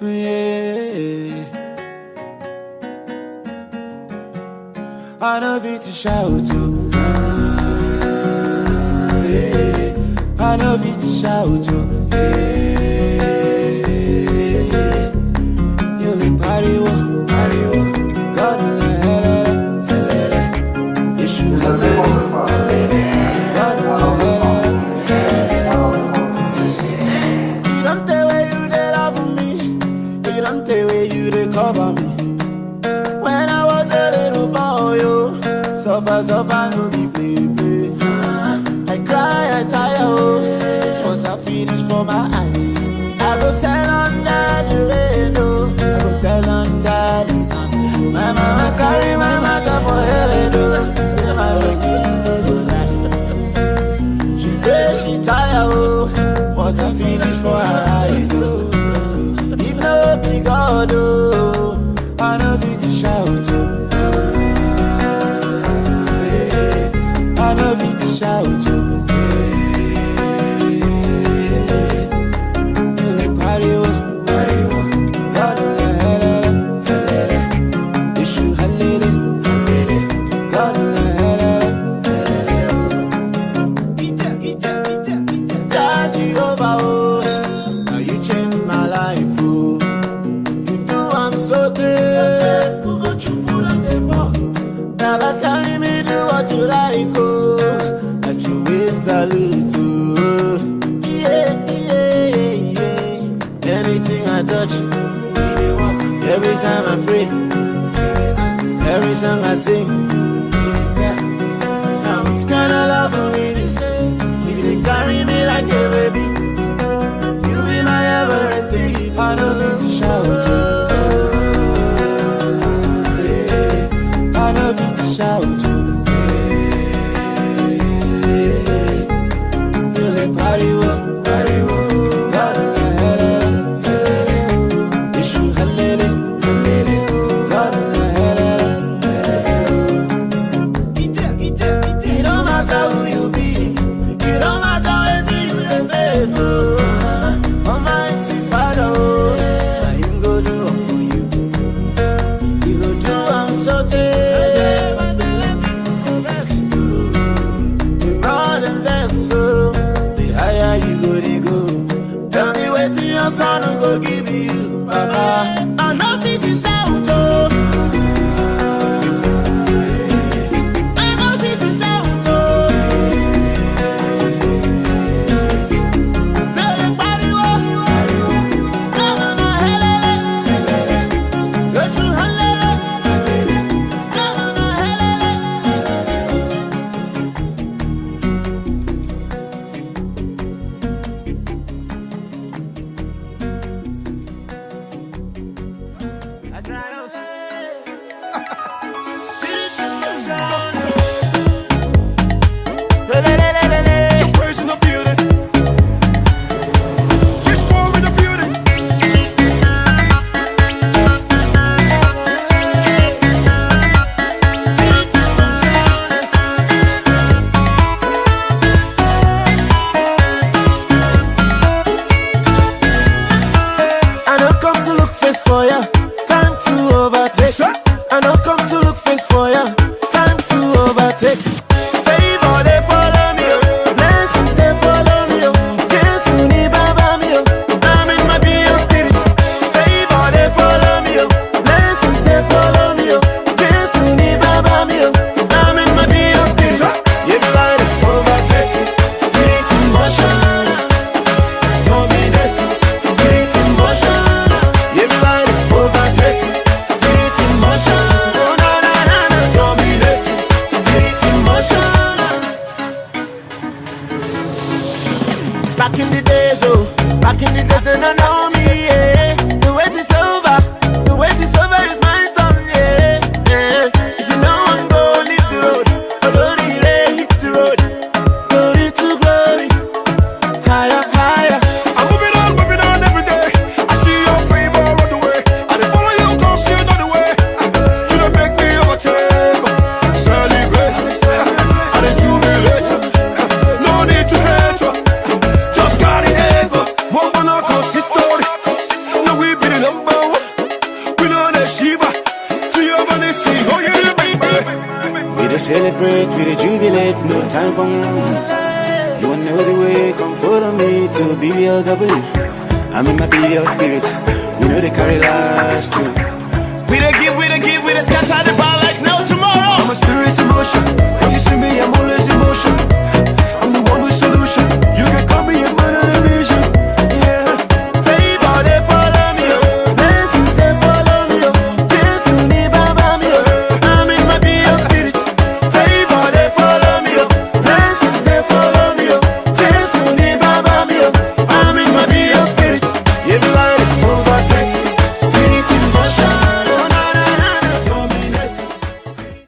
Yeah. I know fit to shout to. Yeah. I know fit to shout to. Yeah. You like party, party, God in the hell, issue, God in the hell. You don't tell where you they love me. You don't tell where you they cover me. When I was a little boy, yo, suffer, no be play. I cry, I tire, oh, but I finish for my eyes. I go sell under the rain, oh, I go sell under the sun. My mama carry my matter for head, oh, say my waking no go die. She pray, she tire, oh, but I finish for her eyes, oh. If no be God, oh, I know fit to shout, oh. I know fit to shout, oh. Carry me, do what you like, oh. That you will salute, oh. Yeah. Anything I touch, every time I pray, every song I sing, now it's kinda love for me to say. If they carry me like a baby, you be my everything. I don't need to shout, oh. I don't need to shout, oh. You like party, God in the hell, issue, God in the hell. It don't matter who you be, it don't matter what you face, oh. Almighty Father, oh, him go do up for you. He go do, I'm so tired. So the higher you go, they go. Tell me what your son will go give you, Papa. I know fit to shout, oh. I know fit to shout, oh. Baby, party, oh. Come on, hell, go through hell, come on, for ya, time to overtake. I don't come to look face for ya, time to overtake. Favor they follow me dey celebrate, we dey jubilate, no time for You wanna know the way, come follow me to BLW. I'm in my BL spirit, we know they carry last too. We dey give, we dey scatter the ball.